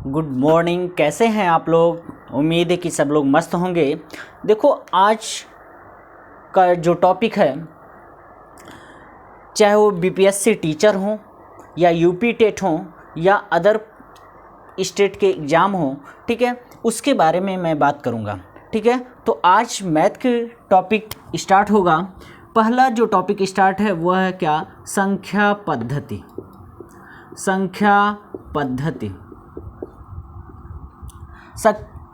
Good morning. कैसे हैं आप लोग? उम्मीद है कि सब लोग मस्त होंगे। देखो, आज का जो टॉपिक है, चाहे वो बीपीएससी टीचर हो या यूपी टेट हो या अदर स्टेट के एग्ज़ाम हो, ठीक है, उसके बारे में मैं बात करूँगा। ठीक है, तो आज मैथ के टॉपिक स्टार्ट होगा। पहला जो टॉपिक स्टार्ट है वह है क्या? संख्या पद्धति। संख्या पद्धति,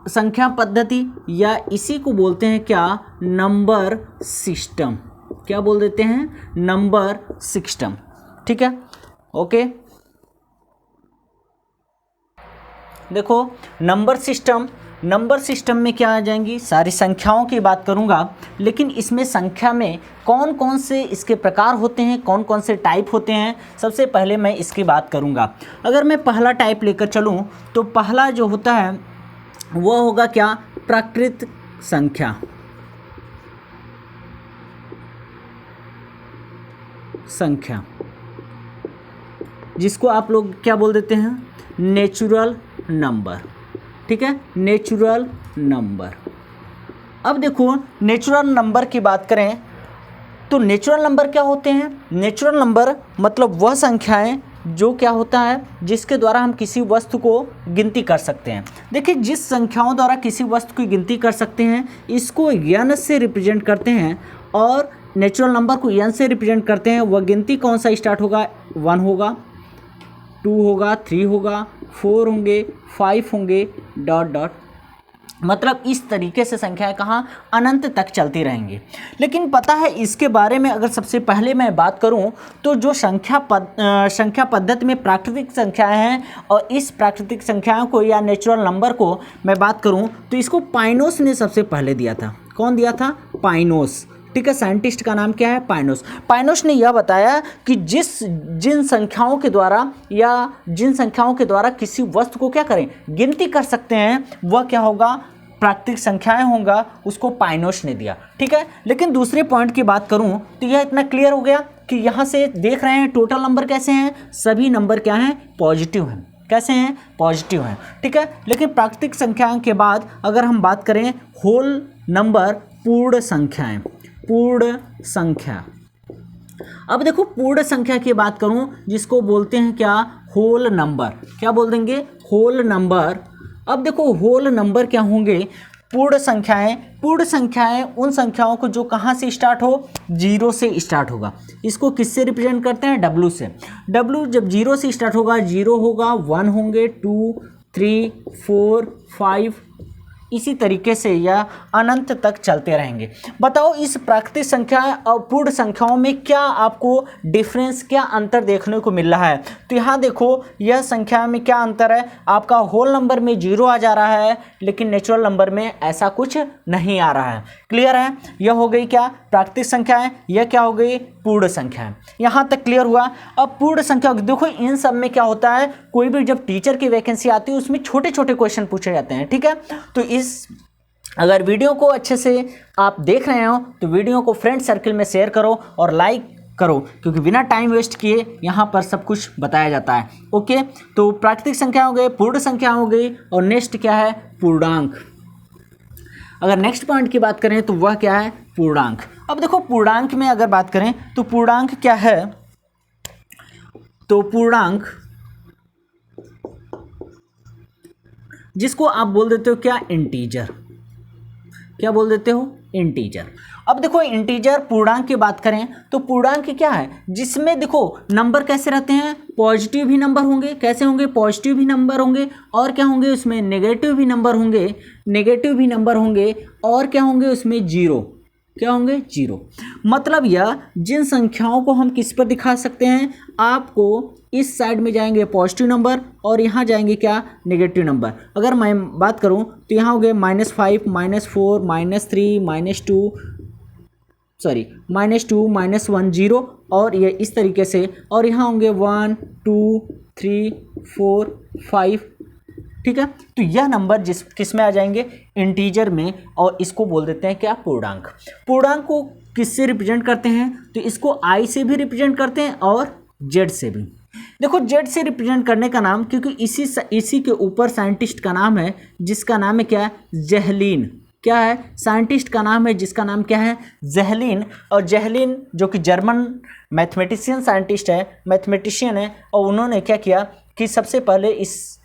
संख्या पद्धति या इसी को बोलते हैं क्या? Number system. क्या बोल देते हैं? Number system. ठीक है, ओके। देखो, नंबर सिस्टम में क्या आ जाएंगी? सारी संख्याओं की बात करूंगा, लेकिन इसमें संख्या में कौन कौन से इसके प्रकार होते हैं, कौन कौन से टाइप होते हैं, सबसे पहले मैं इसकी बात करूंगा। अगर मैं पहला टाइप लेकर चलूं तो पहला जो होता है वो होगा क्या? प्राकृत संख्या। संख्या जिसको आप लोग क्या बोल देते हैं? Natural number. ठीक है, नेचुरल नंबर। अब देखो, नेचुरल नंबर की बात करें तो नेचुरल नंबर क्या होते हैं? नेचुरल नंबर मतलब वह संख्याएं जो क्या होता है, जिसके द्वारा हम किसी वस्तु को गिनती कर सकते हैं। देखिए, जिस संख्याओं द्वारा किसी वस्तु की गिनती कर सकते हैं इसको n से रिप्रेजेंट करते हैं, और नेचुरल नंबर को n से रिप्रेजेंट करते हैं। वह गिनती कौन सा स्टार्ट होगा? 1 होगा, 2 होगा, 3 होगा, 4 होंगे, 5 होंगे, डॉट डॉट। मतलब इस तरीके से संख्याएं कहाँ? अनंत तक चलती रहेंगी। लेकिन पता है, इसके बारे में अगर सबसे पहले मैं बात करूं तो जो संख्या पद्धति में प्राकृतिक संख्याएं हैं, और इस प्राकृतिक संख्याओं को या नेचुरल नंबर को मैं बात करूं तो इसको पाइनोस ने सबसे पहले दिया था। कौन दिया था? पाइनोस। ठीक है, साइंटिस्ट का नाम क्या है? पाइनोस। पाइनोस ने यह बताया कि जिन संख्याओं के द्वारा किसी वस्तु को क्या करें? गिनती कर सकते हैं, वह क्या होगा? प्राकृतिक संख्याएं होगा, उसको पाइनोस ने दिया। ठीक है, लेकिन दूसरे पॉइंट की बात करूं तो यह इतना क्लियर हो गया कि यहाँ से देख रहे हैं टोटल नंबर कैसे हैं? सभी नंबर क्या हैं? पॉजिटिव हैं। कैसे हैं? पॉजिटिव हैं। ठीक है, लेकिन प्राकृतिक संख्याओं के बाद अगर हम बात करें होल नंबर, पूर्ण संख्याएं, पूर्ण संख्या। अब देखो, पूर्ण संख्या की बात करूं जिसको बोलते हैं क्या? Whole number. क्या बोल देंगे? Whole number. अब देखो, होल नंबर क्या होंगे? पूर्ण संख्याएं। पूर्ण संख्याएं उन संख्याओं को जो कहां से स्टार्ट हो? 0 से स्टार्ट होगा। इसको किससे रिप्रेजेंट करते हैं? W से। W जब 0 से स्टार्ट होगा, 0 होगा, 1 होंगे, 2, 3, 4, 5, इसी तरीके से यह अनंत तक चलते रहेंगे। बताओ, इस प्राकृतिक संख्या और पूर्ण संख्याओं में क्या आपको डिफरेंस, क्या अंतर देखने को मिल रहा है? तो यहाँ देखो, यह संख्या में क्या अंतर है? आपका होल नंबर में 0 आ जा रहा है, लेकिन नेचुरल नंबर में ऐसा कुछ नहीं आ रहा है। क्लियर है? यह हो गई क्या? प्राकृतिक संख्याएं। यह क्या हो गई? पूर्ण संख्याएं। यहाँ तक क्लियर हुआ। अब पूर्ण संख्या देखो, इन सब में क्या होता है, कोई भी जब टीचर की वैकेंसी आती है उसमें छोटे छोटे क्वेश्चन पूछे जाते हैं। ठीक है, तो अगर वीडियो को अच्छे से आप देख रहे हो तो वीडियो को फ्रेंड सर्कल में शेयर करो और लाइक करो, क्योंकि बिना टाइम वेस्ट किए यहाँ पर सब कुछ बताया जाता है। ओके, तो प्राकृतिक संख्या हो गई, पूर्ण संख्या हो गई, और नेक्स्ट क्या है? पूर्णांक। अगर नेक्स्ट पॉइंट की बात करें तो वह क्या है? पूर्णांक। अब देखो, पूर्णांक में अगर बात करें तो पूर्णांक क्या है? तो पूर्णांक जिसको आप बोल देते हो क्या? इंटीजर। क्या बोल देते हो? इंटीजर। अब देखो, इंटीजर पूर्णांक की बात करें तो पूर्णांक क्या है? जिसमें देखो नंबर कैसे रहते हैं? पॉजिटिव भी नंबर होंगे। कैसे होंगे? पॉजिटिव भी नंबर होंगे, और क्या होंगे उसमें? नेगेटिव भी नंबर होंगे। नेगेटिव भी नंबर होंगे, और क्या होंगे उसमें? 0। क्या होंगे? 0। मतलब यह जिन संख्याओं को हम किस पर दिखा सकते हैं? आपको इस साइड में जाएंगे पॉजिटिव नंबर, और यहाँ जाएंगे क्या? Negative number. अगर मैं बात करूँ तो यहाँ हो गए -5, -4, -3, -2, -1, 0, और ये इस तरीके से, और यहाँ होंगे 1, 2, 3, 4, 5। ठीक है, तो यह नंबर किस में आ जाएंगे? इंटीजर में, और इसको बोल देते हैं क्या? पूर्णांक। पूर्णांक को किससे रिप्रेजेंट करते हैं? तो इसको I से भी रिप्रेजेंट करते हैं और Z से भी। देखो जेड से रिप्रेजेंट करने का नाम, क्योंकि इसी के ऊपर साइंटिस्ट का नाम है जिसका नाम है क्या है, जेहलीन। क्या है, साइंटिस्ट का नाम है जिसका नाम क्या है, जेहलीन। और जेहलीन जो कि जर्मन मैथमेटिशियन है, और उन्होंने क्या किया कि सबसे पहले इस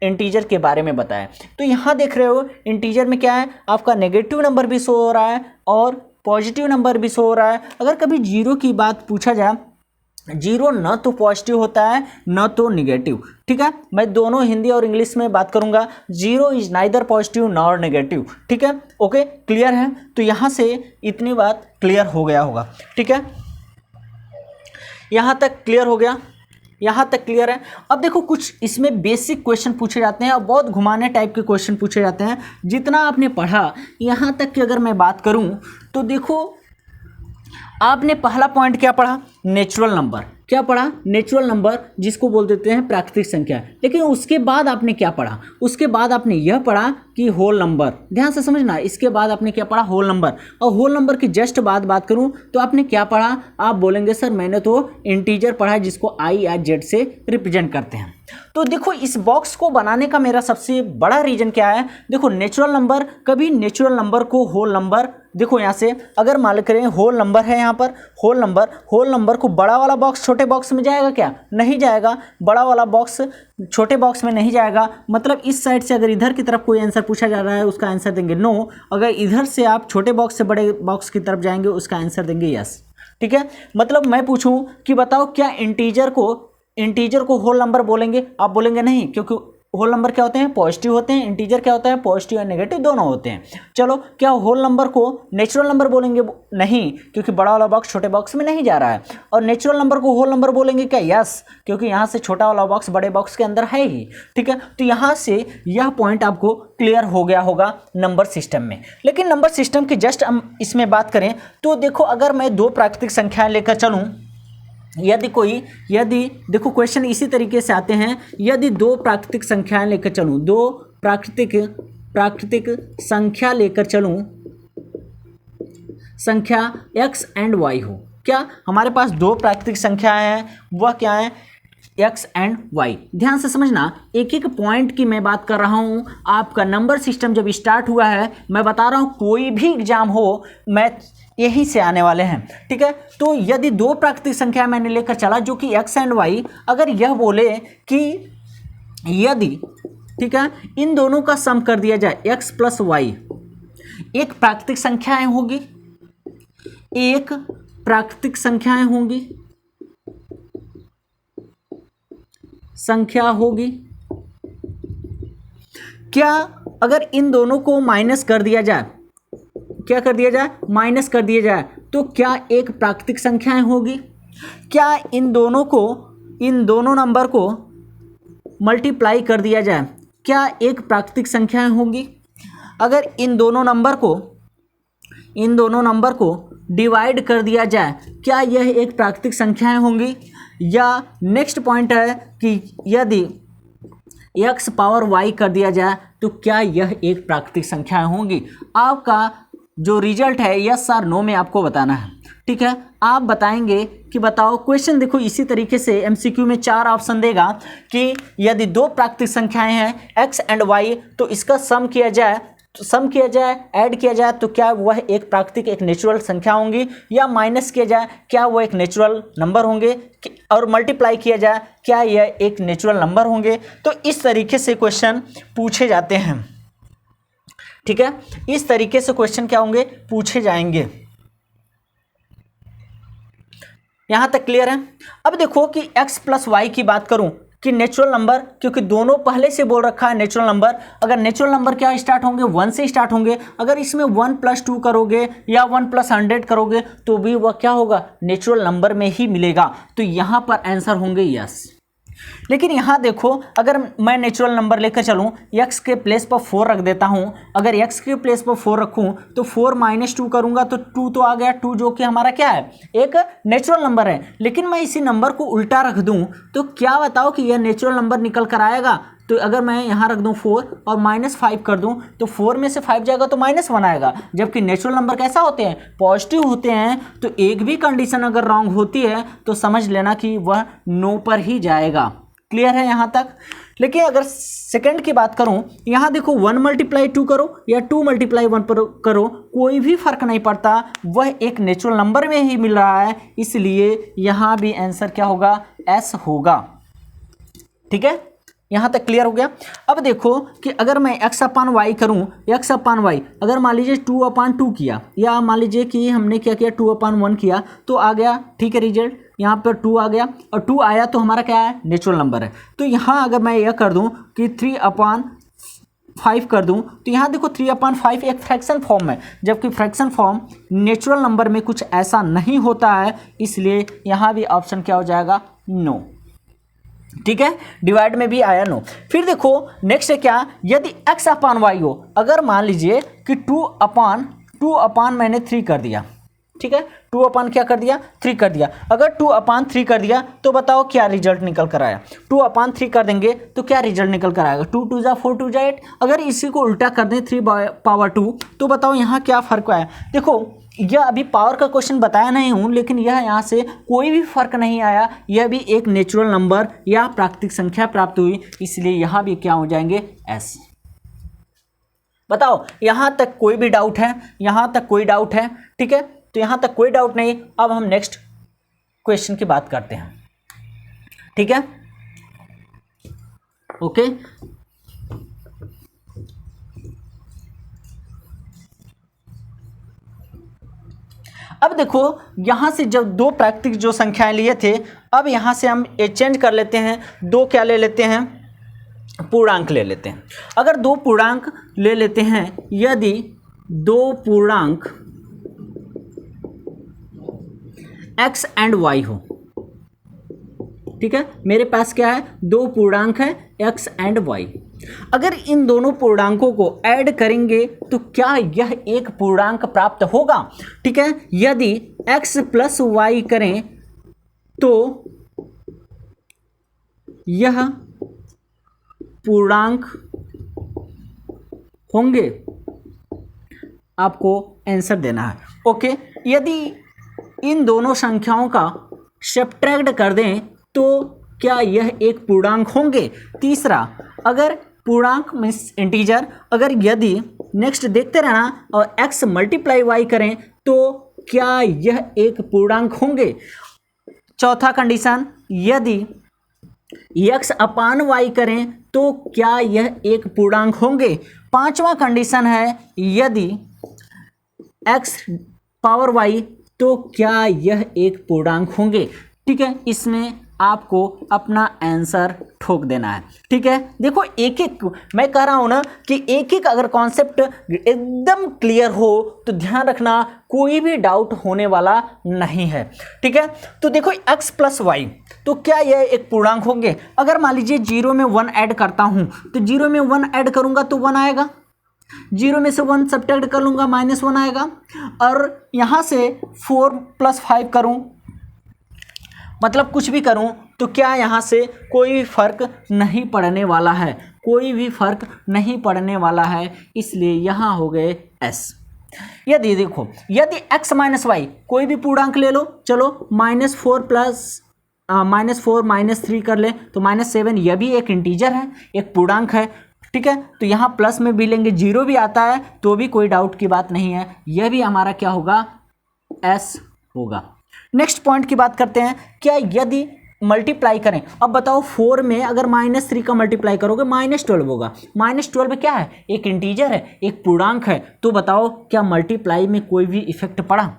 इंटीजर के बारे में बताया। तो यहाँ देख रहे हो इंटीजर में क्या है, आपका नेगेटिव नंबर भी शो हो रहा है और पॉजिटिव नंबर भी शो हो रहा है। अगर कभी जीरो की बात पूछा जाए, जीरो न तो पॉजिटिव होता है न तो निगेटिव, ठीक है। मैं दोनों हिंदी और इंग्लिश में बात करूंगा। Zero is neither positive nor negative, ठीक है। ओके, क्लियर है। तो यहाँ से इतनी बात क्लियर हो गया होगा, ठीक है। यहाँ तक क्लियर हो गया, यहाँ तक क्लियर है। अब देखो कुछ इसमें बेसिक क्वेश्चन पूछे जाते हैं और बहुत घुमाने टाइप के क्वेश्चन पूछे जाते हैं। जितना आपने पढ़ा यहाँ तक की अगर मैं बात करूँ तो देखो आपने पहला पॉइंट क्या पढ़ा, नेचुरल नंबर। क्या पढ़ा, नेचुरल नंबर, जिसको बोल देते हैं प्राकृतिक संख्या। लेकिन उसके बाद आपने क्या पढ़ा, उसके बाद आपने यह पढ़ा कि होल नंबर। ध्यान से समझना, इसके बाद आपने क्या पढ़ा, होल नंबर। और होल नंबर की जस्ट बात करूं तो आपने क्या पढ़ा, आप बोलेंगे सर मैंने तो इंटीजर पढ़ा है जिसको आई या जेड से रिप्रेजेंट करते हैं। तो देखो इस बॉक्स को बनाने का मेरा सबसे बड़ा रीजन क्या है, देखो नेचुरल नंबर, कभी नेचुरल नंबर को होल नंबर, देखो यहाँ से अगर मान करें होल नंबर है, यहाँ पर होल नंबर को बड़ा वाला बॉक्स छोटे बॉक्स में जाएगा क्या, नहीं जाएगा। बड़ा वाला बॉक्स छोटे बॉक्स में नहीं जाएगा। मतलब इस साइड से अगर इधर की तरफ कोई आंसर पूछा जा रहा है उसका आंसर देंगे नो। अगर इधर से आप छोटे बॉक्स से बड़े बॉक्स की तरफ जाएंगे उसका आंसर देंगे यस, ठीक है। मतलब मैं पूछूं कि बताओ क्या इंटीजर को होल नंबर बोलेंगे, आप बोलेंगे नहीं, क्योंकि होल नंबर क्या होते हैं, पॉजिटिव होते हैं। इंटीजर क्या होता है, पॉजिटिव और नेगेटिव दोनों होते हैं। चलो क्या होल नंबर को नेचुरल नंबर बोलेंगे, नहीं, क्योंकि बड़ा वाला बॉक्स छोटे बॉक्स में नहीं जा रहा है। और नेचुरल नंबर को होल नंबर बोलेंगे क्या, यस, क्योंकि यहाँ से छोटा वाला बॉक्स बड़े बॉक्स के अंदर है ही, ठीक है। तो यहाँ से यह पॉइंट आपको क्लियर हो गया होगा नंबर सिस्टम में। लेकिन नंबर सिस्टम की जस्ट हम इसमें बात करें तो देखो अगर मैं दो प्राकृतिक संख्याएं लेकर चलूँ, यदि देखो क्वेश्चन इसी तरीके से आते हैं, यदि दो प्राकृतिक संख्याएं लेकर चलूं, दो प्राकृतिक संख्या लेकर चलूं, संख्या x एंड y हो। क्या हमारे पास दो प्राकृतिक संख्याएं हैं, वह क्या है, x एंड y। ध्यान से समझना, एक एक पॉइंट की मैं बात कर रहा हूं। आपका नंबर सिस्टम जब स्टार्ट हुआ है, मैं बता रहा हूं कोई भी एग्जाम हो, मैथ यहीं से आने वाले हैं, ठीक है। तो यदि दो प्राकृतिक संख्या मैंने लेकर चला जो कि x एंड y, अगर यह बोले कि यदि, ठीक है, इन दोनों का सम कर दिया जाए x प्लस वाई, एक प्राकृतिक संख्याएं होगी, एक प्राकृतिक संख्याएं होंगी, संख्या होगी। क्या अगर इन दोनों को माइनस कर दिया जाए, क्या कर दिया जाए, माइनस कर दिया जाए, तो क्या एक प्राकृतिक संख्याएं होगी। क्या इन दोनों नंबर को मल्टीप्लाई कर दिया जाए, क्या एक प्राकृतिक संख्याएं होंगी। अगर इन दोनों नंबर को डिवाइड कर दिया जाए, क्या यह एक प्राकृतिक संख्याएं होंगी। या नेक्स्ट पॉइंट है कि यदि x पावर y कर दिया जाए तो क्या यह एक प्राकृतिक संख्याएं होंगी। आपका जो रिजल्ट है यस और नो में आपको बताना है, ठीक है। आप बताएंगे कि बताओ, क्वेश्चन देखो इसी तरीके से एमसीक्यू में 4 ऑप्शन देगा कि यदि दो प्राकृतिक संख्याएं हैं x एंड y, तो इसका सम किया जाए, ऐड किया जाए तो क्या वह एक प्राकृतिक, एक नेचुरल संख्या होंगी, या माइनस किया जाए क्या वह एक नेचुरल नंबर होंगे, और मल्टीप्लाई किया जाए क्या यह एक नेचुरल नंबर होंगे। तो इस तरीके से क्वेश्चन पूछे जाते हैं, ठीक है। इस तरीके से क्वेश्चन क्या होंगे, पूछे जाएंगे। यहां तक क्लियर है। अब देखो कि x प्लस वाई की बात करूं कि नेचुरल नंबर, क्योंकि दोनों पहले से बोल रखा है नेचुरल नंबर। अगर नेचुरल नंबर क्या स्टार्ट होंगे, 1 से स्टार्ट होंगे। अगर इसमें 1 + 2 करोगे या 1 + 100 करोगे तो भी वह क्या होगा, नेचुरल नंबर में ही मिलेगा। तो यहां पर आंसर होंगे यस। लेकिन यहाँ देखो, अगर मैं नेचुरल नंबर लेकर चलूँ, x के प्लेस पर 4 रख देता हूँ। अगर x के प्लेस पर 4 रखूँ तो 4 - 2 करूँगा तो 2 तो आ गया, 2 जो कि हमारा क्या है, एक नेचुरल नंबर है। लेकिन मैं इसी नंबर को उल्टा रख दूँ तो क्या बताओ कि यह नेचुरल नंबर निकल कर आएगा। तो अगर मैं यहाँ रख दूँ 4 और -5 कर दूँ तो 4 में से 5 जाएगा तो -1 आएगा, जबकि नेचुरल नंबर कैसा होते हैं, पॉजिटिव होते हैं। तो एक भी कंडीशन अगर रॉन्ग होती है तो समझ लेना कि वह नो पर ही जाएगा। क्लियर है यहाँ तक। लेकिन अगर सेकंड की बात करूं, यहाँ देखो 1 × 2 करो या 2 × 1 पर करो, कोई भी फर्क नहीं पड़ता, वह एक नेचुरल नंबर में ही मिल रहा है, इसलिए यहाँ भी आंसर क्या होगा, एस होगा। ठीक है, यहाँ तक क्लियर हो गया। अब देखो कि अगर मैं x/y करूँ, x/y अगर मान लीजिए 2/2 किया, या मान लीजिए कि हमने क्या किया 2/1 किया तो आ गया, ठीक है, रिजल्ट यहाँ पर 2 आ गया, और 2 आया तो हमारा क्या है, नेचुरल नंबर है। तो यहाँ अगर मैं यह कर दूँ कि 3/5 कर दूँ तो यहाँ देखो 3/5 एक फ्रैक्शन फॉर्म है, जबकि फ्रैक्शन फॉर्म नेचुरल नंबर में कुछ ऐसा नहीं होता है, इसलिए यहाँ भी ऑप्शन क्या हो जाएगा, नो। ठीक है, डिवाइड में भी आया नो। फिर देखो नेक्स्ट है क्या, यदि x/y हो, अगर मान लीजिए कि 2/2 मैंने 3 कर दिया, ठीक है, 2 क्या कर दिया, 3 कर दिया। अगर 2/3 कर दिया तो बताओ क्या रिजल्ट निकल कर आया, 2/3 कर देंगे तो क्या रिजल्ट निकल कर आएगा, 2 2 जा 4 2 जा 8। अगर इसी को उल्टा कर दें 3/2 तो बताओ यहाँ क्या फर्क आया। देखो यह अभी पावर का क्वेश्चन बताया नहीं हूँ, लेकिन यह यहाँ से कोई भी फर्क नहीं आया, यह भी एक नेचुरल नंबर या प्राकृतिक संख्या प्राप्त हुई, इसलिए यहाँ भी क्या हो जाएंगे, एस। बताओ यहाँ तक कोई भी डाउट है, यहाँ तक कोई डाउट है, ठीक है, तो यहाँ तक कोई डाउट नहीं। अब हम नेक्स्ट क्वेश्चन की बात करते हैं, ठीक है, ओके। अब देखो यहाँ से जब दो प्राकृतिक जो संख्याएं लिए थे, अब यहाँ से हम चेंज कर लेते हैं, दो क्या ले लेते हैं, पूर्णांक ले लेते हैं। अगर दो पूर्णांक ले लेते हैं, यदि दो पूर्णांक x एंड y हो, ठीक है, मेरे पास क्या है, दो पूर्णांक है x एंड y। अगर इन दोनों पूर्णांकों को ऐड करेंगे तो क्या यह एक पूर्णांक प्राप्त होगा, ठीक है। यदि x + y करें तो यह पूर्णांक होंगे, आपको आंसर देना है, ओके। यदि इन दोनों संख्याओं का सब्ट्रैक्ट कर दें तो क्या यह एक पूर्णांक होंगे। तीसरा, अगर पूर्णांक मीन्स इंटीजर, अगर यदि नेक्स्ट देखते रहना और x × y करें तो क्या यह एक पूर्णांक होंगे। चौथा कंडीशन, यदि x/y करें तो क्या यह एक पूर्णांक होंगे। पांचवा कंडीशन है, यदि x/y तो क्या यह एक पूर्णांक होंगे, ठीक है। इसमें आपको अपना आंसर ठोक देना है, ठीक है। देखो एक एक मैं कह रहा हूं ना कि एक एक अगर कॉन्सेप्ट एकदम क्लियर हो तो ध्यान रखना कोई भी डाउट होने वाला नहीं है, ठीक है। तो देखो x + y तो क्या यह एक पूर्णांक होंगे। अगर मान लीजिए 0 में 1 ऐड करता हूं तो 0 में 1 ऐड करूंगा तो 1 आएगा, 0 में से 1 सब्ट्रैक्ट कर लूंगा -1 आएगा, और यहां से 4 + 5 करूं, मतलब कुछ भी करूं तो क्या यहाँ से कोई भी फर्क नहीं पड़ने वाला है, कोई भी फर्क नहीं पड़ने वाला है, इसलिए यहाँ हो गए S। यदि देखो यदि x - y कोई भी पूर्णांक ले लो, चलो -4 -3 कर ले तो -7, यह भी एक इंटीजर है, एक पूर्णांक है, ठीक है। तो यहाँ प्लस में भी लेंगे, 0 भी आता है तो भी कोई डाउट की बात नहीं है, यह भी हमारा क्या होगा, S होगा। नेक्स्ट पॉइंट की बात करते हैं, क्या यदि मल्टीप्लाई करें, अब बताओ 4 में अगर -3 का मल्टीप्लाई करोगे -12 होगा। -12 क्या है, एक इंटीजर है, एक पूर्णांक है, तो बताओ क्या मल्टीप्लाई में कोई भी इफेक्ट पड़ा,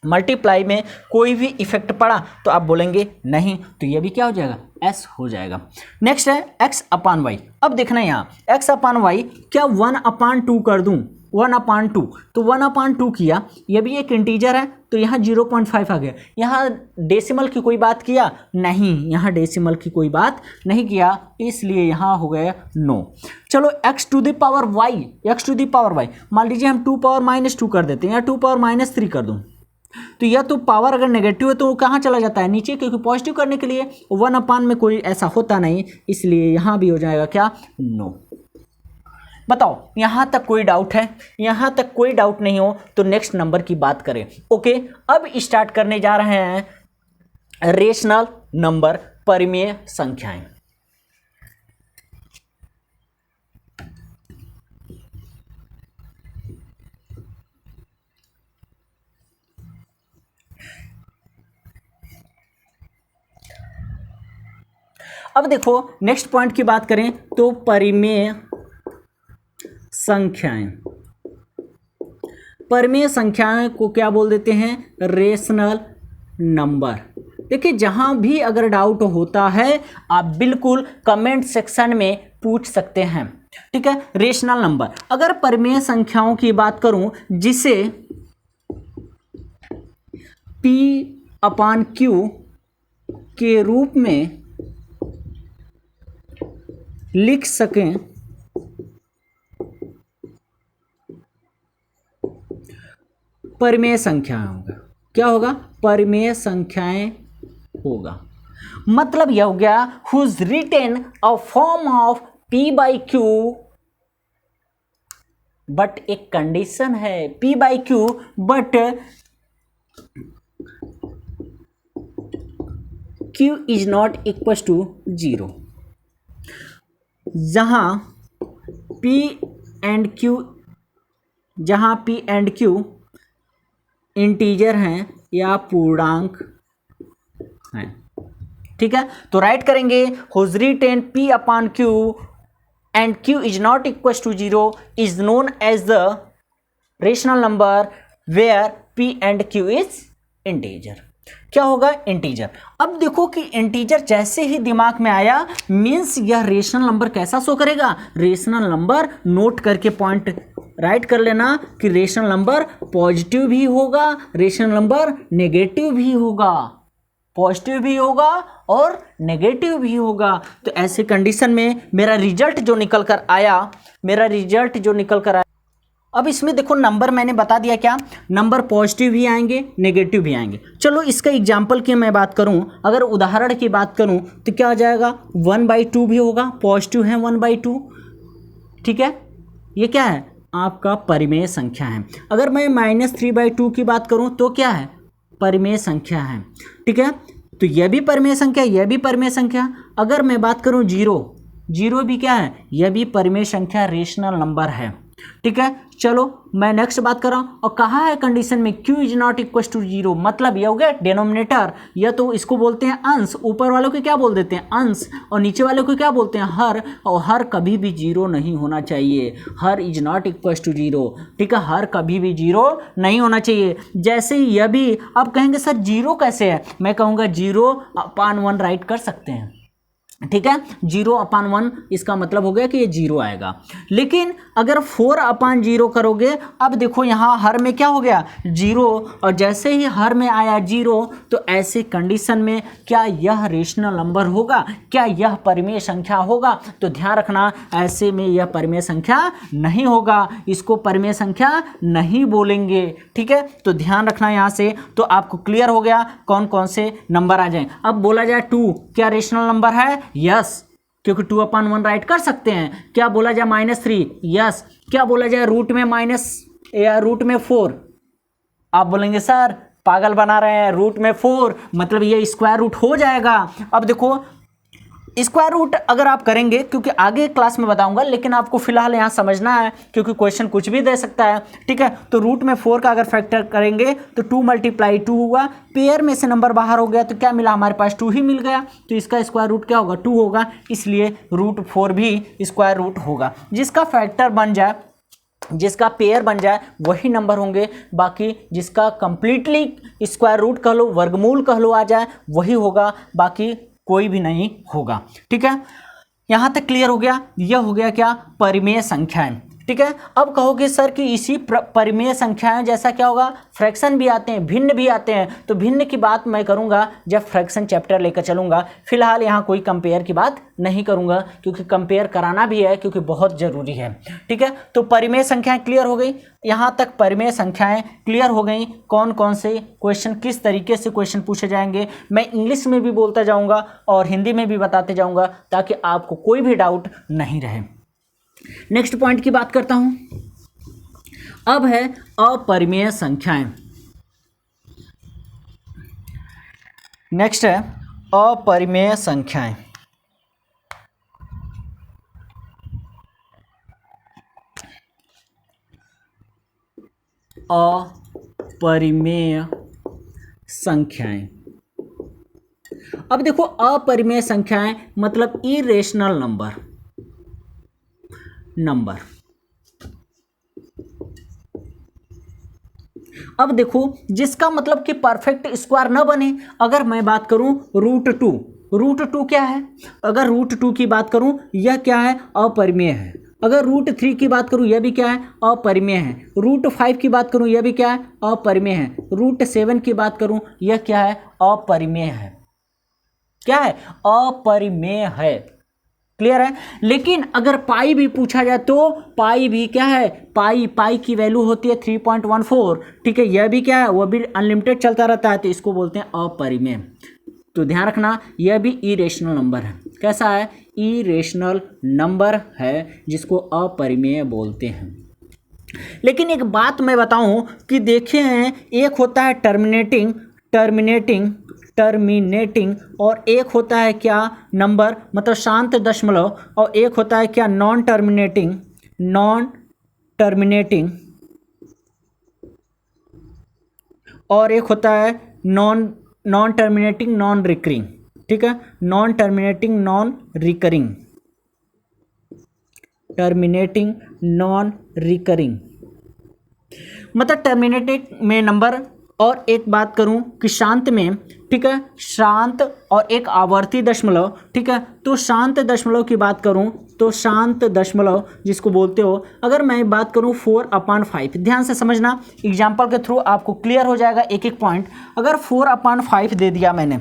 मल्टीप्लाई में कोई भी इफेक्ट पड़ा, तो आप बोलेंगे नहीं, तो ये भी क्या हो जाएगा, S हो जाएगा। नेक्स्ट है x/y। अब देखना यहाँ x/y क्या 1/2 कर दूं, 1/2 तो 1/2 किया, यह भी एक इंटीजर है तो यहाँ 0.5 आ गया। यहाँ डेसिमल की कोई बात किया नहीं, यहाँ डेसिमल की कोई बात नहीं किया, इसलिए यहाँ हो गया नो। चलो x⁴y मान लीजिए हम 2⁻² कर देते हैं या 2⁻³ कर दूँ, तो यह तो पावर अगर नेगेटिव है तो वो कहाँ चला जाता है, नीचे, क्योंकि पॉजिटिव करने के लिए 1/, में कोई ऐसा होता नहीं, इसलिए यहाँ भी हो जाएगा क्या, नो। बताओ यहाँ तक कोई डाउट है? यहाँ तक कोई डाउट नहीं हो तो नेक्स्ट नंबर की बात करें। ओके, अब स्टार्ट करने जा रहे हैं रेशनल नंबर, परिमेय संख्याएं। अब देखो नेक्स्ट पॉइंट की बात करें तो परिमेय संख्याएं। परिमेय संख्याएं को क्या बोल देते हैं, रेशनल नंबर। देखिए जहां भी अगर डाउट होता है आप बिल्कुल कमेंट सेक्शन में पूछ सकते हैं, ठीक है। रेशनल नंबर, अगर परिमेय संख्याओं की बात करूं जिसे P/Q के रूप में लिख सकें, परिमेय संख्याएं होगा। क्या होगा, परिमेय संख्याएं होगा। मतलब यह हो गया who's written a form of P/Q, but एक कंडीशन है, P/Q but Q is not equal to 0। जहां P एंड Q इंटीजर हैं या पूर्णांक हैं, ठीक है। तो राइट करेंगे who's written P/Q and Q is not equal to 0 is known as the rational number where P and Q is integer. क्या होगा, इंटीजर। अब देखो कि इंटीजर जैसे ही दिमाग में आया मीन्स यह रेशनल नंबर कैसा शो करेगा, रेशनल नंबर नोट करके पॉइंट राइट कर लेना कि रेशनल नंबर पॉजिटिव भी होगा, रेशनल नंबर नेगेटिव भी होगा, पॉजिटिव भी होगा और नेगेटिव भी होगा। तो ऐसे कंडीशन में मेरा रिजल्ट जो निकल कर आया, अब इसमें देखो नंबर मैंने बता दिया, क्या नंबर पॉजिटिव भी आएंगे नेगेटिव भी आएंगे। चलो इसका एग्जाम्पल की मैं बात करूं, अगर उदाहरण की बात करूं तो क्या आ जाएगा, 1/2 भी होगा, पॉजिटिव है 1/2, ठीक है। ये क्या है, आपका परिमेय संख्या है। अगर मैं -3/2 की बात करूं तो क्या है, परिमेय संख्या है, ठीक है। तो यह भी परिमेय संख्या, यह भी परिमेय संख्या। अगर मैं बात करूं 0 भी क्या है, यह भी परिमेय संख्या, रेशनल नंबर है, ठीक है। चलो मैं नेक्स्ट बात कर रहा हूं, और कहा है कंडीशन में Q is not equal to 0, मतलब यह हो गया डिनोमिनेटर, या तो इसको बोलते हैं अंश, ऊपर वालों को क्या बोल देते हैं अंश, और नीचे वालों को क्या बोलते हैं हर, और हर कभी भी 0 नहीं होना चाहिए, हर इज नॉट इक्वल टू 0, ठीक है, हर कभी भी 0 नहीं होना चाहिए। जैसे ही यह भी, अब कहेंगे सर 0 कैसे है, मैं कहूँगा 0/1 राइट कर सकते हैं, ठीक है। 0/1 इसका मतलब हो गया कि ये 0 आएगा। लेकिन अगर 4/0 करोगे, अब देखो यहाँ हर में क्या हो गया 0, और जैसे ही हर में आया 0 तो ऐसे कंडीशन में क्या यह रेशनल नंबर होगा, क्या यह परिमेय संख्या होगा, तो ध्यान रखना ऐसे में यह परिमेय संख्या नहीं होगा, इसको परिमेय संख्या नहीं बोलेंगे, ठीक है। तो ध्यान रखना यहाँ से, तो आपको क्लियर हो गया कौन कौन से नंबर आ जाए। अब बोला जाए 2 क्या रेशनल नंबर है, यस, क्योंकि 2/1 राइट कर सकते हैं। क्या बोला जाए -3, यस। क्या बोला जाए रूट में 4, आप बोलेंगे सर पागल बना रहे हैं, रूट में 4 मतलब ये स्क्वायर रूट हो जाएगा। अब देखो स्क्वायर रूट अगर आप करेंगे, क्योंकि आगे क्लास में बताऊंगा, लेकिन आपको फिलहाल यहाँ समझना है क्योंकि क्वेश्चन कुछ भी दे सकता है, ठीक है। तो रूट में 4 का अगर फैक्टर करेंगे तो 2 × 2 हुआ, पेयर में से नंबर बाहर हो गया तो क्या मिला, हमारे पास 2 ही मिल गया, तो इसका स्क्वायर रूट क्या होगा 2 होगा, इसलिए √4 भी स्क्वायर रूट होगा। जिसका फैक्टर बन जाए, जिसका पेयर बन जाए वही नंबर होंगे, बाकी जिसका कंप्लीटली स्क्वायर रूट कह लो, वर्गमूल कह लो आ जाए वही होगा, बाकी कोई भी नहीं होगा, ठीक है। यहां तक क्लियर हो गया। यह हो गया क्या, परिमेय संख्याएं। ठीक है। अब कहोगे सर कि इसी परिमेय संख्याएं जैसा क्या होगा, फ्रैक्शन भी आते हैं, भिन्न भी आते हैं, तो भिन्न की बात मैं करूंगा जब फ्रैक्शन चैप्टर लेकर चलूंगा। फिलहाल यहाँ कोई कंपेयर की बात नहीं करूंगा, क्योंकि कंपेयर कराना भी है, क्योंकि बहुत जरूरी है। ठीक है, तो परिमेय संख्याएं क्लियर हो गई। यहाँ तक परिमेय संख्याएं क्लियर हो गई। कौन कौन से क्वेश्चन, किस तरीके से क्वेश्चन पूछे जाएंगे, मैं इंग्लिश में भी बोलता जाऊंगा और हिंदी में भी बताते जाऊंगा, ताकि आपको कोई भी डाउट नहीं रहे। नेक्स्ट पॉइंट की बात करता हूं। अब है अपरिमेय संख्याएं। नेक्स्ट है अपरिमेय संख्याएं। अपरिमेय संख्याएं। अब देखो, अपरिमेय संख्याएं मतलब इरेशनल नंबर। अब देखो, जिसका मतलब कि परफेक्ट स्क्वायर न बने। अगर मैं बात करूं रूट टू क्या है? अगर रूट 2 की बात करूं, यह क्या है? अपरिमेय है। अगर रूट 3 की बात करूं, यह भी क्या है? अपरिमेय है। रूट 5 की बात करूं, यह भी क्या है? अपरिमेय है। रूट 7 की बात करूं, यह क्या है? अपरिमेय है। क्या है? अपरिमेय है। क्लियर है। लेकिन अगर पाई भी पूछा जाए तो पाई भी क्या है? पाई की वैल्यू होती है 3.14। ठीक है, यह भी क्या है? वह भी अनलिमिटेड चलता रहता है, तो इसको बोलते हैं अपरिमेय। तो ध्यान रखना, यह भी इरेशनल नंबर है। कैसा है? इरेशनल नंबर है, जिसको अपरिमेय बोलते हैं। लेकिन एक बात मैं बताऊं कि देखे हैं, एक होता है टर्मिनेटिंग और एक होता है क्या? नंबर, मतलब शांत दशमलव। और एक होता है क्या? नॉन टर्मिनेटिंग और एक होता है नॉन टर्मिनेटिंग नॉन रिकरिंग। ठीक है, नॉन टर्मिनेटिंग नॉन रिकरिंग मतलब टर्मिनेटिंग में नंबर। और एक बात करूं कि शांत में, ठीक है, शांत और एक आवर्ती दशमलव। ठीक है, तो शांत दशमलव की बात करूं तो शांत दशमलव जिसको बोलते हो, अगर मैं बात करूं 4/5, ध्यान से समझना, एग्जाम्पल के थ्रू आपको क्लियर हो जाएगा एक एक पॉइंट। अगर 4/5 दे दिया मैंने,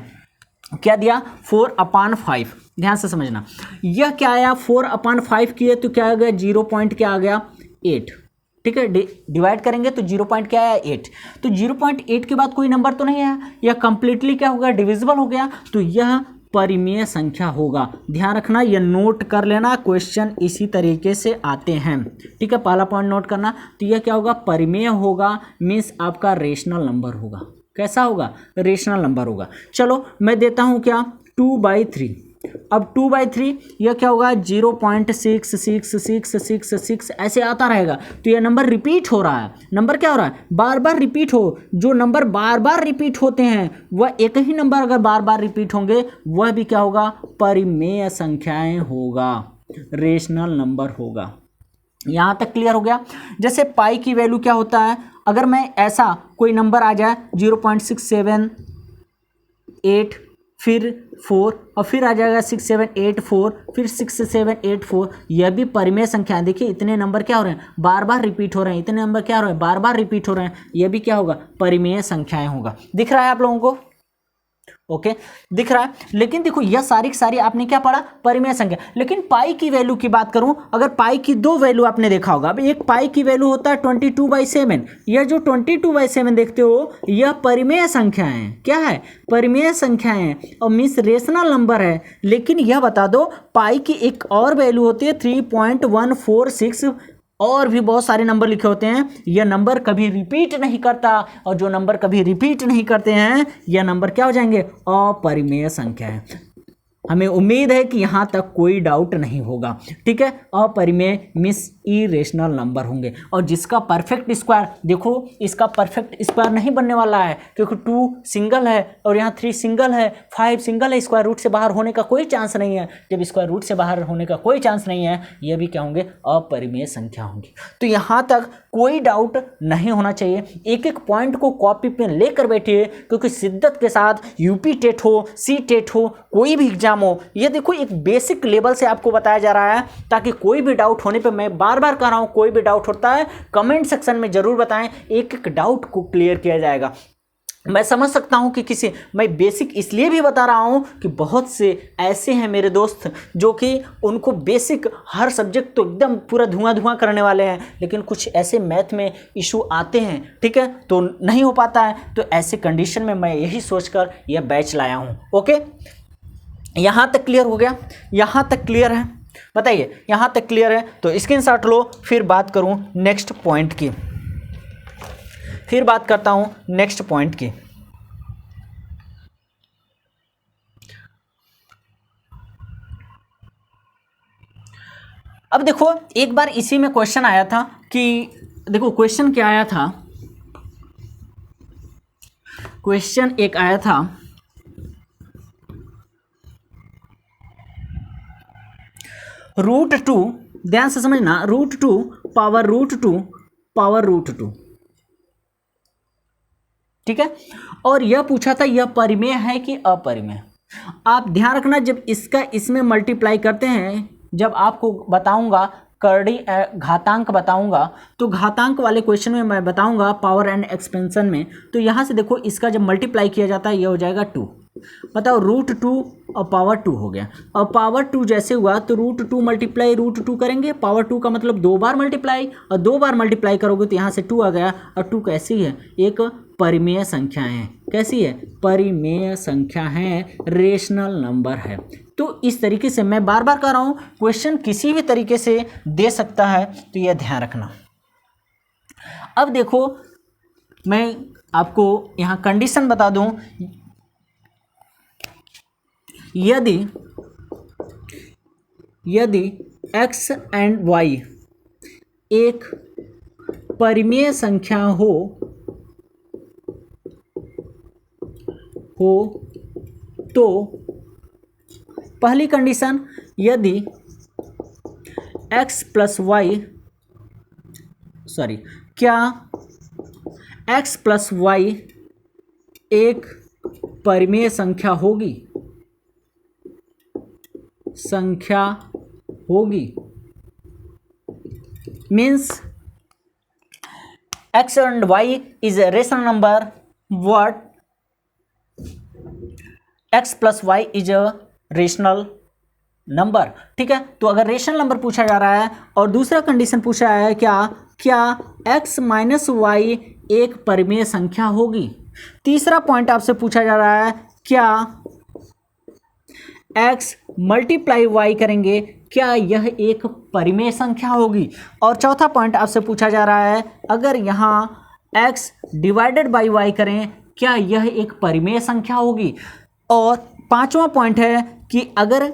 क्या दिया? 4/5, ध्यान से समझना। यह क्या आया? 4/5 किए तो क्या आ गया? 0. क्या आ गया? 8। ठीक है, डिवाइड करेंगे तो 0. क्या आया? 8। तो 0.8 के बाद कोई नंबर तो नहीं आया, यह कंप्लीटली क्या हो गया? डिविजिबल हो गया, तो यह परिमेय संख्या होगा। ध्यान रखना, यह नोट कर लेना, क्वेश्चन इसी तरीके से आते हैं। ठीक है, पहला पॉइंट नोट करना। तो यह क्या होगा? परिमेय होगा, मीन्स आपका रेशनल नंबर होगा। कैसा होगा? रेशनल नंबर होगा। चलो मैं देता हूं क्या? 2/3। अब 2/3 यह क्या होगा? 0.6666 ऐसे आता रहेगा। तो यह नंबर रिपीट हो रहा है। नंबर क्या हो रहा है? बार बार रिपीट हो। जो नंबर बार बार रिपीट होते हैं, वह एक ही नंबर अगर बार बार रिपीट होंगे, वह भी क्या होगा? परिमेय संख्याएं होगा, रेशनल नंबर होगा। यहां तक क्लियर हो गया। जैसे पाई की वैल्यू क्या होता है? अगर मैं ऐसा कोई नंबर आ जाए 0.678, फिर 4 और फिर आ जाएगा 6784, फिर 6784, यह भी परिमेय संख्या है। देखिए इतने नंबर क्या हो रहे हैं? बार बार रिपीट हो रहे हैं। इतने नंबर क्या हो रहे हैं? बार बार रिपीट हो रहे हैं। यह भी क्या होगा? परिमेय संख्याएं होगा। दिख रहा है आप लोगों को? ओके, दिख रहा है। लेकिन देखो, यह सारी की सारी आपने क्या पढ़ा? परिमेय संख्या। लेकिन पाई की वैल्यू की बात करूं, अगर पाई की 2 वैल्यू आपने देखा होगा। अब एक पाई की वैल्यू होता है 22/7। यह जो 22/7 देखते हो, यह परिमेय संख्या है। क्या है? परिमेय संख्या है, और मीन्स रेशनल नंबर है। लेकिन यह बता दो, पाई की एक और वैल्यू होती है 3.146, और भी बहुत सारे नंबर लिखे होते हैं। यह नंबर कभी रिपीट नहीं करता, और जो नंबर कभी रिपीट नहीं करते हैं, यह नंबर क्या हो जाएंगे? अपरिमेय संख्या है। हमें उम्मीद है कि यहाँ तक कोई डाउट नहीं होगा। ठीक है, अपरिमेय मींस इरेशनल नंबर होंगे। और जिसका परफेक्ट स्क्वायर, देखो इसका परफेक्ट स्क्वायर नहीं बनने वाला है, क्योंकि 2 सिंगल है और यहाँ 3 सिंगल है, 5 सिंगल है। स्क्वायर रूट से बाहर होने का कोई चांस नहीं है। जब स्क्वायर रूट से बाहर होने का कोई चांस नहीं है, ये भी क्या होंगे? अपरिमेय संख्या होंगी। तो यहाँ तक कोई डाउट नहीं होना चाहिए। एक एक पॉइंट को कॉपी पे लेकर बैठिए, क्योंकि शिद्दत के साथ यूपी टेट हो, सी टेट हो, कोई भी एग्जाम काम हो। ये देखो एक बेसिक लेवल से आपको बताया जा रहा है, ताकि कोई भी डाउट होने पे, मैं बार बार कह रहा हूँ, कोई भी डाउट होता है कमेंट सेक्शन में जरूर बताएं, एक एक डाउट को क्लियर किया जाएगा। मैं समझ सकता हूं कि मैं बेसिक इसलिए भी बता रहा हूं कि बहुत से ऐसे हैं मेरे दोस्त जो कि उनको बेसिक हर सब्जेक्ट तो एकदम पूरा धुआं करने वाले हैं, लेकिन कुछ ऐसे मैथ में इशू आते हैं, ठीक है, तो नहीं हो पाता है। तो ऐसे कंडीशन में मैं यही सोचकर यह बैच लाया हूं। ओके, यहां तक क्लियर हो गया? यहां तक क्लियर है? बताइए, यहां तक क्लियर है? तो स्क्रीनशॉट लो, फिर बात करूं नेक्स्ट पॉइंट की, फिर बात करता हूं नेक्स्ट पॉइंट की। अब देखो, एक बार इसी में क्वेश्चन आया था कि, देखो क्वेश्चन क्या आया था, क्वेश्चन एक आया था √2, ध्यान से समझना, √2 पावर √2, ठीक है, और यह पूछा था यह परिमेय है कि अपरिमेय। आप ध्यान रखना, जब इसका इसमें मल्टीप्लाई करते हैं, जब आपको बताऊंगा करड़ी घातांक बताऊंगा, तो घातांक वाले क्वेश्चन में मैं बताऊंगा पावर एंड एक्सपेंशन में, तो यहां से देखो इसका जब मल्टीप्लाई किया जाता है यह हो जाएगा 2। बताओ, √2 और पावर 2 हो गया, और पावर 2 जैसे हुआ तो √2 मल्टीप्लाई √2 करेंगे, पावर 2 का मतलब 2 बार मल्टीप्लाई, और 2 बार मल्टीप्लाई करोगे तो यहाँ से 2 आ गया, और 2 कैसी है? एक परिमेय संख्या है। कैसी है? परिमेय संख्या है, रेशनल नंबर है। तो इस तरीके से मैं बार बार कह रहा हूँ, क्वेश्चन किसी भी तरीके से दे सकता है, तो यह ध्यान रखना। अब देखो, मैं आपको यहाँ कंडीशन बता दूं, यदि x एंड y एक परिमेय संख्या हो तो पहली कंडीशन, यदि क्या x प्लस y एक परिमेय संख्या होगी, means x and y is a rational number, what x plus y is a rational number, ठीक है। तो अगर रेशनल नंबर पूछा जा रहा है और दूसरा कंडीशन पूछा है क्या x माइनस वाई एक परिमेय संख्या होगी। तीसरा पॉइंट आपसे पूछा जा रहा है, क्या x मल्टीप्लाई y करेंगे, क्या यह एक परिमेय संख्या होगी। और चौथा पॉइंट आपसे पूछा जा रहा है, अगर यहाँ x डिवाइडेड बाई y करें, क्या यह एक परिमेय संख्या होगी। और पांचवा पॉइंट है कि अगर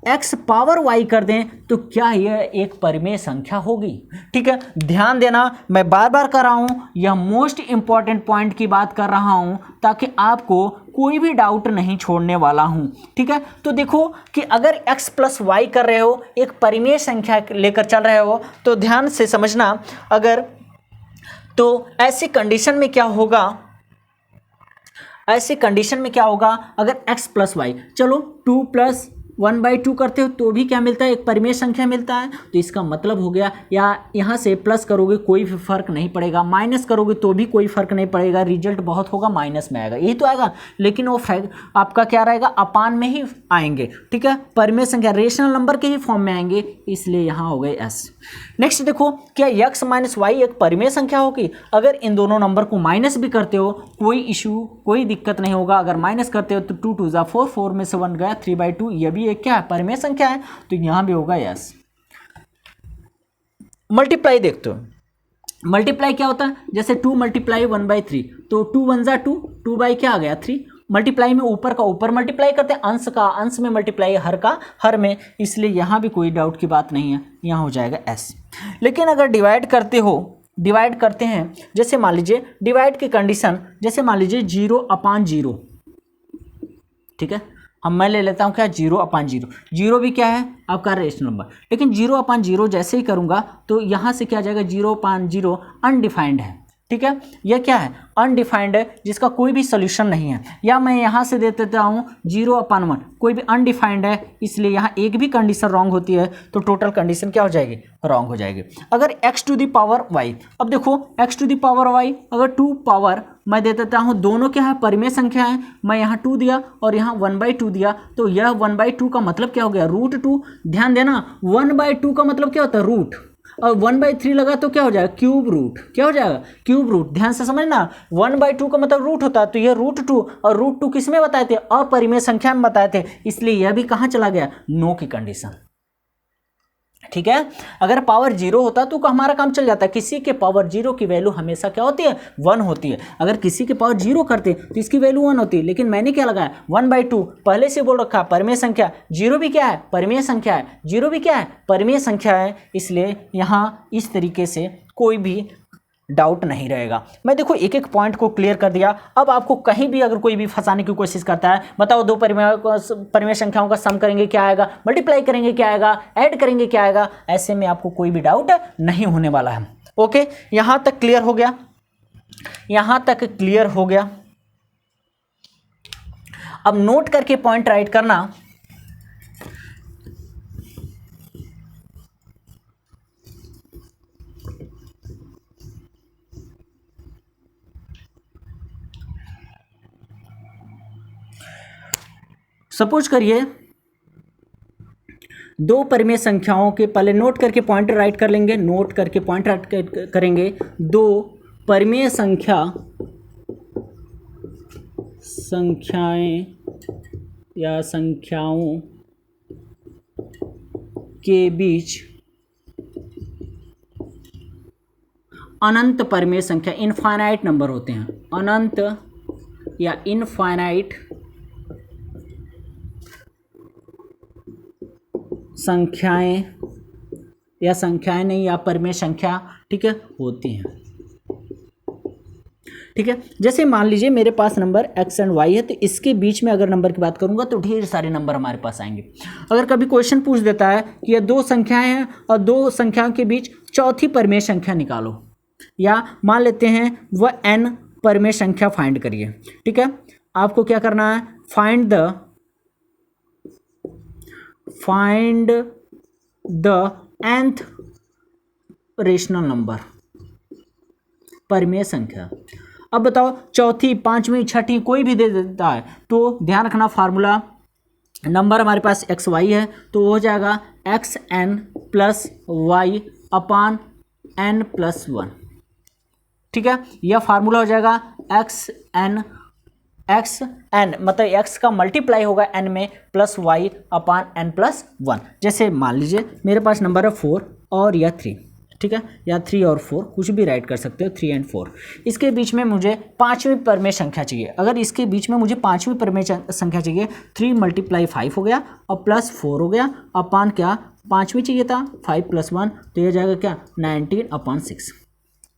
x पावर y कर दें तो क्या यह एक परिमेय संख्या होगी। ठीक है, ध्यान देना, मैं बार बार कर रहा हूं, यह मोस्ट इंपॉर्टेंट पॉइंट की बात कर रहा हूं ताकि आपको कोई भी डाउट नहीं छोड़ने वाला हूं। ठीक है, तो देखो कि अगर x प्लस वाई कर रहे हो, एक परिमेय संख्या लेकर चल रहे हो, तो ध्यान से समझना, अगर तो ऐसी कंडीशन में क्या होगा, अगर x प्लस वाई, चलो 2 + 1/2 करते हो तो भी क्या मिलता है, एक परिमेय संख्या मिलता है। तो इसका मतलब हो गया, या यहाँ से प्लस करोगे कोई भी फर्क नहीं पड़ेगा, माइनस करोगे तो भी कोई फर्क नहीं पड़ेगा, रिजल्ट बहुत होगा माइनस में आएगा, यही तो आएगा। लेकिन वो आपका क्या रहेगा, अपान में ही आएंगे। ठीक है, परिमेय संख्या रेशनल नंबर के ही फॉर्म में आएंगे, इसलिए यहाँ हो गए s। नेक्स्ट देखो, क्या x माइनस वाई एक परिमेय संख्या होगी। अगर इन दोनों नंबर को माइनस भी करते हो कोई इशू, कोई दिक्कत नहीं होगा। अगर माइनस करते हो तो 2 2 = 4, 4 में से 1 गया, 3/2, यह भी एक क्या है, परिमेय संख्या है, तो यहाँ भी होगा s। मल्टीप्लाई देखते हो, मल्टीप्लाई क्या होता है, जैसे 2 × 1/3, तो 2 1 = 2, 2 बाई क्या आ गया 3। मल्टीप्लाई में ऊपर का ऊपर मल्टीप्लाई करते हैं, अंश का अंश में मल्टीप्लाई, हर का हर में, इसलिए यहाँ भी कोई डाउट की बात नहीं है, यहाँ हो जाएगा s। लेकिन अगर डिवाइड करते हैं, जैसे मान लीजिए डिवाइड की कंडीशन, जैसे मान लीजिए 0/0, ठीक है, मैं ले लेता हूँ क्या, 0/0। 0 भी क्या है, आपका रेशनल नंबर, लेकिन 0/0 जैसे ही करूँगा तो यहाँ से क्या आ जाएगा, 0/0 अनडिफाइंड है। ठीक है, यह क्या है, अनडिफाइंड है, जिसका कोई भी सोल्यूशन नहीं है। या मैं यहाँ से दे देता हूँ 0/1, कोई भी अनडिफाइंड है, इसलिए यहाँ एक भी कंडीशन रॉन्ग होती है तो टोटल कंडीशन क्या हो जाएगी, रॉन्ग हो जाएगी। अगर x⁻y, अब देखो x⁻y अगर 2 पावर मैं दे देता हूँ, दोनों क्या है, परिमेय संख्या है, मैं यहाँ 2 दिया और यहाँ 1/2 दिया, तो यह 1/2 का मतलब क्या हो गया, √2। ध्यान देना 1/2 का मतलब क्या होता है, रूट, और 1/3 लगा तो क्या हो जाएगा, क्यूब रूट, क्या हो जाएगा, क्यूब रूट। ध्यान से समझना 1/2 का मतलब रूट होता है, तो ये √2, और √2 किस में बताए थे, अपरिमेय संख्या में बताए थे, इसलिए यह भी कहाँ चला गया, नो की कंडीशन। ठीक है, अगर पावर 0 होता तो हमारा काम चल जाता है। किसी के पावर 0 की वैल्यू हमेशा क्या होती है, 1 होती है। अगर किसी के पावर 0 करते तो इसकी वैल्यू 1 होती है, लेकिन मैंने क्या लगाया, 1/2, पहले से बोल रखा परिमेय संख्या, 0 भी क्या है, परिमेय संख्या है, 0 भी क्या है, परिमेय संख्या है, इसलिए यहाँ इस तरीके से कोई भी डाउट नहीं रहेगा। मैं देखो एक एक पॉइंट को क्लियर कर दिया। अब आपको कहीं भी अगर कोई भी फंसाने की कोशिश करता है, बताओ दो परिमेय संख्याओं का सम करेंगे क्या आएगा, मल्टीप्लाई करेंगे क्या आएगा, ऐड करेंगे क्या आएगा, ऐसे में आपको कोई भी डाउट नहीं होने वाला है। ओके, यहां तक क्लियर हो गया, यहां तक क्लियर हो गया। अब नोट करके पॉइंट राइट करना। सपोज करिए दो परिमेय संख्याओं के, पहले नोट करके पॉइंट राइट कर लेंगे, नोट करके पॉइंट राइट करेंगे। दो परिमेय संख्याएं या संख्याओं के बीच अनंत परिमेय संख्या, इनफाइनाइट नंबर होते हैं, अनंत या इनफाइनाइट संख्याएं, या संख्याएं नहीं या परिमेय संख्या, ठीक है, होती हैं। ठीक है, जैसे मान लीजिए मेरे पास नंबर x एंड y है, तो इसके बीच में अगर नंबर की बात करूंगा तो ढेर सारे नंबर हमारे पास आएंगे। अगर कभी क्वेश्चन पूछ देता है कि ये दो संख्याएं हैं और दो संख्याओं के बीच चौथी परिमेय संख्या निकालो, या मान लेते हैं वह n परिमेय संख्या फाइंड करिए। ठीक है, आपको क्या करना है, find the nth rational number, परिमेय संख्या। अब बताओ चौथी, पांचवी, छठी कोई भी दे देता है तो ध्यान रखना फार्मूला, नंबर हमारे पास एक्स वाई है तो हो जाएगा xn + y अपान n+1। ठीक है, यह फार्मूला हो जाएगा xn मतलब x का मल्टीप्लाई होगा n में प्लस y अपान n+1। जैसे मान लीजिए मेरे पास नंबर है 4 और या 3, ठीक है, या 3 और 4 कुछ भी राइट कर सकते हो, 3 एंड 4। इसके बीच में मुझे पांचवी परिमेय संख्या चाहिए। अगर इसके बीच में मुझे पांचवी परिमेय संख्या चाहिए, 3 × 5 हो गया और +4 हो गया अपान क्या, पांचवी चाहिए था 5 + 1, तो यह जाएगा क्या 19/6।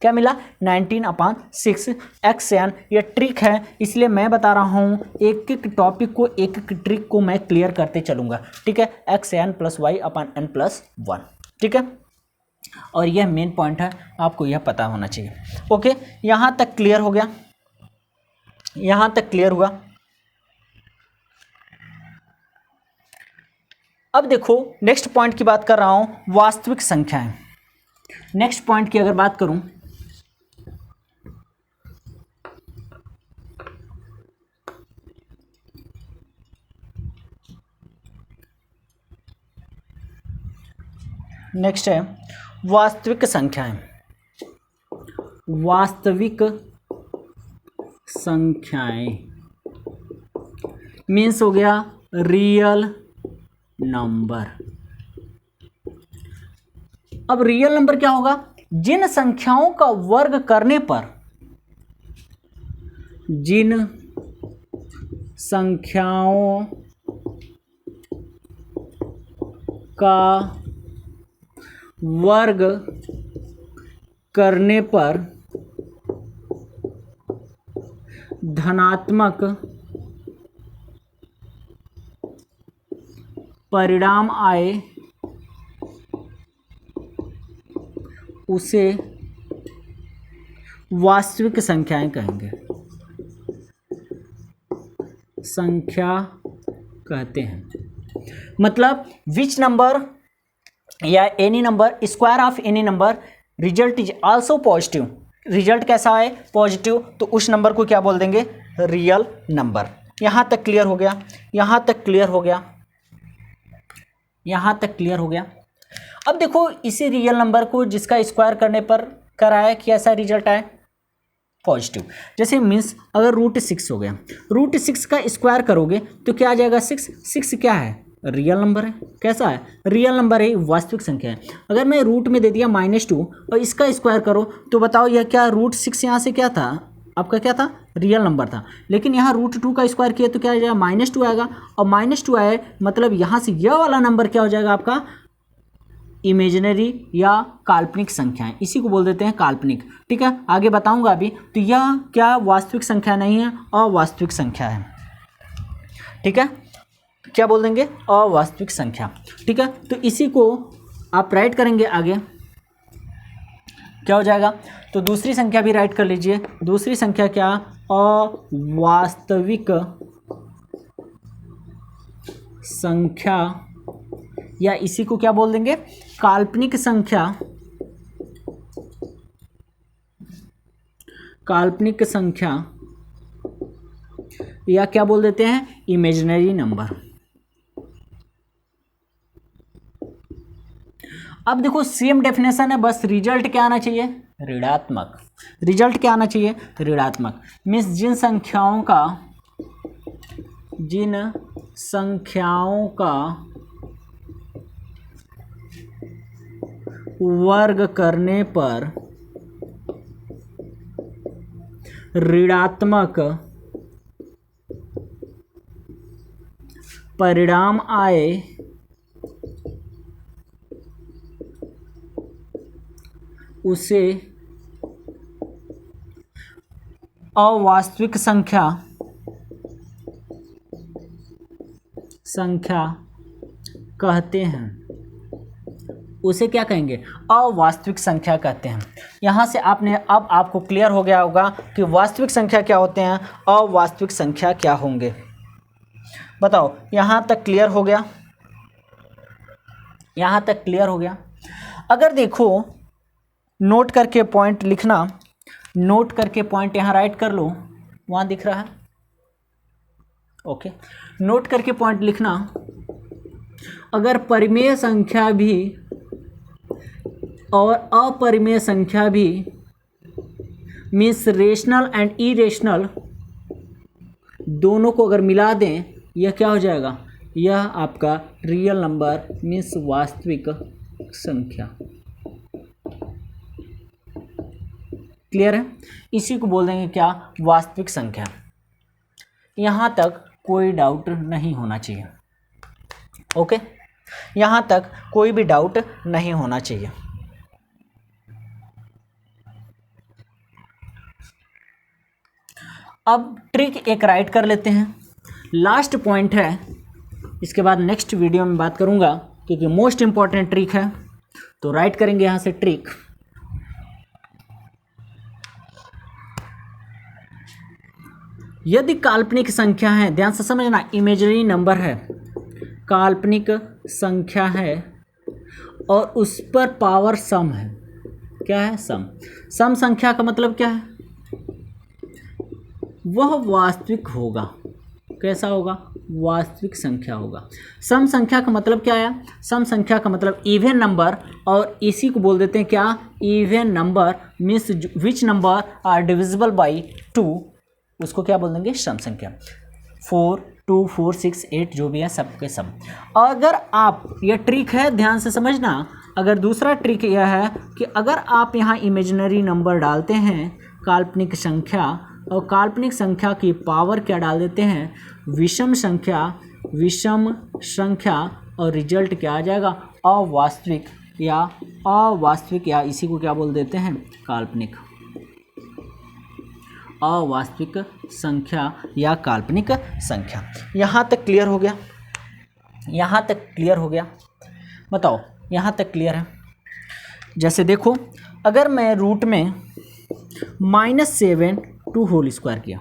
क्या मिला 19/6 xn। ये ट्रिक है, इसलिए मैं बता रहा हूँ एक एक टॉपिक को, एक एक ट्रिक को मैं क्लियर करते चलूँगा। ठीक है, xn + y अपान n+1। ठीक है, और यह मेन पॉइंट है, आपको यह पता होना चाहिए। ओके, यहाँ तक क्लियर हो गया, यहाँ तक क्लियर हुआ। अब देखो नेक्स्ट पॉइंट की बात कर रहा हूँ, वास्तविक संख्याएं। नेक्स्ट पॉइंट की अगर बात करूँ, नेक्स्ट है वास्तविक संख्याएं। वास्तविक संख्याएं मीन्स हो गया रियल नंबर। अब रियल नंबर क्या होगा, जिन संख्याओं का वर्ग करने पर, जिन संख्याओं का वर्ग करने पर धनात्मक परिणाम आए, उसे वास्तविक संख्याएं कहेंगे, संख्या कहते हैं। मतलब विच नंबर या any number, square of any number, result is also positive, result कैसा है, पॉजिटिव, तो उस नंबर को क्या बोल देंगे, रियल नंबर। यहां तक क्लियर हो गया, यहां तक क्लियर हो गया, यहां तक क्लियर हो गया। अब देखो इसी रियल नंबर को जिसका स्क्वायर करने पर कराया कि ऐसा रिजल्ट आए पॉजिटिव। जैसे मीन्स अगर √6 हो गया, √6 का स्क्वायर करोगे तो क्या आ जाएगा, 6। 6 क्या है, रियल नंबर है। कैसा है, रियल नंबर है, वास्तविक संख्या है। अगर मैं रूट में दे दिया -2 और इसका स्क्वायर करो तो बताओ यह क्या, √6 यहाँ से क्या था, आपका क्या था, रियल नंबर था। लेकिन यहाँ √2 का स्क्वायर किया तो क्या आ जाएगा, -2 आएगा, और -2 आए मतलब यहाँ से यह वाला नंबर क्या हो जाएगा आपका, इमेजिनरी या काल्पनिक संख्याएं, इसी को बोल देते हैं काल्पनिक। ठीक है, आगे बताऊंगा अभी। तो यह क्या वास्तविक संख्या नहीं है, अवास्तविक संख्या है। ठीक है, क्या बोल देंगे, अवास्तविक संख्या। ठीक है, तो इसी को आप राइट करेंगे आगे, क्या हो जाएगा, तो दूसरी संख्या भी राइट कर लीजिए। दूसरी संख्या क्या, अवास्तविक संख्या, या इसी को क्या बोल देंगे, काल्पनिक संख्या, काल्पनिक संख्या, या क्या बोल देते हैं, इमेजिनरी नंबर। अब देखो सेम डेफिनेशन है, बस रिजल्ट क्या आना चाहिए, ऋणात्मक। रिजल्ट क्या आना चाहिए, ऋणात्मक। मीन्स जिन संख्याओं का वर्ग करने पर ऋणात्मक परिणाम आए, उसे अवास्तविक संख्या कहते हैं। उसे क्या कहेंगे, अवास्तविक संख्या कहते हैं। यहाँ से आपने, अब आपको क्लियर हो गया होगा कि वास्तविक संख्या क्या होते हैं, अवास्तविक संख्या क्या होंगे। बताओ, यहाँ तक क्लियर हो गया, यहाँ तक क्लियर हो गया। अगर देखो नोट करके पॉइंट लिखना, नोट करके पॉइंट यहाँ राइट कर लो, वहाँ दिख रहा है, ओके। नोट करके पॉइंट लिखना, अगर परिमेय संख्या भी और अपरिमेय संख्या भी, मीन्स रेशनल एंड इरेशनल, दोनों को अगर मिला दें, यह क्या हो जाएगा, यह आपका रियल नंबर मीन्स वास्तविक संख्या। क्लियर है, इसी को बोल देंगे क्या, वास्तविक संख्या। यहाँ तक कोई डाउट नहीं होना चाहिए, ओके। यहाँ तक कोई भी डाउट नहीं होना चाहिए। अब ट्रिक एक राइट कर लेते हैं, लास्ट पॉइंट है, इसके बाद नेक्स्ट वीडियो में बात करूंगा क्योंकि मोस्ट इंपॉर्टेंट ट्रिक है। तो राइट करेंगे यहाँ से ट्रिक, यदि काल्पनिक संख्या है, ध्यान से समझना, इमेजिनरी नंबर है, काल्पनिक संख्या है और उस पर पावर सम है, क्या है, सम। सम संख्या का मतलब क्या है, वह वास्तविक होगा। कैसा होगा, वास्तविक संख्या होगा। सम संख्या का मतलब क्या है, सम संख्या का मतलब इवन नंबर, और इसी को बोल देते हैं क्या, even number means which number are divisible by 2, उसको क्या बोल देंगे, सम संख्या। 4, 2, 4, 6, 8 जो भी है सबके सब। अगर आप, यह ट्रिक है, ध्यान से समझना। अगर दूसरा ट्रिक यह है कि अगर आप यहाँ इमेजिनरी नंबर डालते हैं, काल्पनिक संख्या, और काल्पनिक संख्या की पावर क्या डाल देते हैं, विषम संख्या, और रिजल्ट क्या आ जाएगा, अवास्तविक या इसी को क्या बोल देते हैं, काल्पनिक। अवास्तविक संख्या या काल्पनिक संख्या। यहाँ तक क्लियर हो गया, यहाँ तक क्लियर हो गया, बताओ यहाँ तक क्लियर है। जैसे देखो, अगर मैं रूट में -7 टू होल स्क्वायर किया,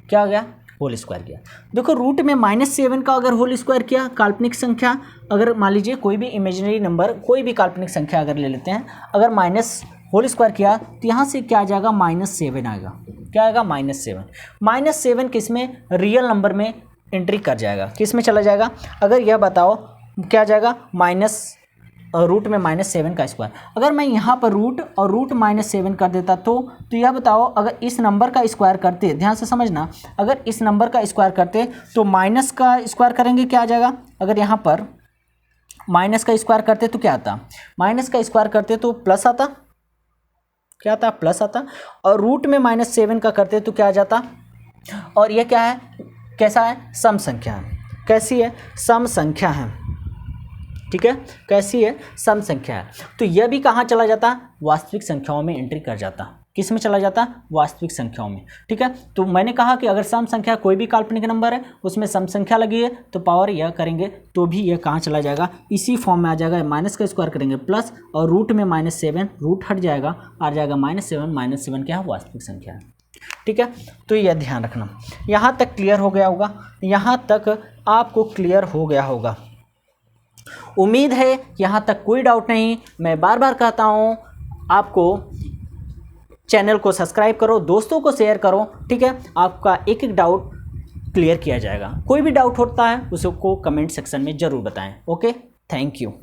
क्या हो गया, होल स्क्वायर किया। देखो रूट में -7 का अगर होल स्क्वायर किया, काल्पनिक संख्या, अगर मान लीजिए कोई भी इमेजिनरी नंबर, कोई भी काल्पनिक संख्या अगर ले लेते हैं, अगर माइनस होल स्क्वायर किया तो यहाँ से क्या आ जाएगा, -7 आएगा। क्या आएगा, -7। -7 किस में, रियल नंबर में एंट्री कर जाएगा, किस में चला जाएगा। अगर यह बताओ क्या आ जाएगा, रूट में -7 का स्क्वायर। अगर मैं यहाँ पर रूट और रूट -7 कर देता तो यह बताओ, अगर इस नंबर का स्क्वायर करते, ध्यान से समझना, अगर इस नंबर का स्क्वायर करते तो माइनस का स्क्वायर करेंगे क्या आ जाएगा। अगर यहाँ पर माइनस का स्क्वायर करते तो क्या आता, माइनस का स्क्वायर करते तो प्लस आता, क्या आता, प्लस आता। और रूट में -7 का करते तो क्या आ जाता। और यह क्या है, कैसा है, सम संख्या है। कैसी है, सम संख्या है, ठीक है, कैसी है, सम संख्या है। तो यह भी कहाँ चला जाता, वास्तविक संख्याओं में एंट्री कर जाता। किस में चला जाता, वास्तविक संख्याओं में, ठीक है। तो मैंने कहा कि अगर सम संख्या कोई भी काल्पनिक नंबर है, उसमें सम संख्या लगी है तो पावर यह करेंगे तो भी यह कहाँ चला जाएगा, इसी फॉर्म में आ जाएगा। माइनस का स्क्वायर करेंगे प्लस, और रूट में -7, रूट हट जाएगा, आ जाएगा -7 क्या है, वास्तविक संख्या है, ठीक है। तो यह ध्यान रखना। यहाँ तक क्लियर हो गया होगा, यहाँ तक आपको क्लियर हो गया होगा। उम्मीद है यहाँ तक कोई डाउट नहीं। मैं बार बार कहता हूँ आपको, चैनल को सब्सक्राइब करो, दोस्तों को शेयर करो, ठीक है। आपका एक एक डाउट क्लियर किया जाएगा। कोई भी डाउट होता है उसको कमेंट सेक्शन में ज़रूर बताएं। Okay, thank you.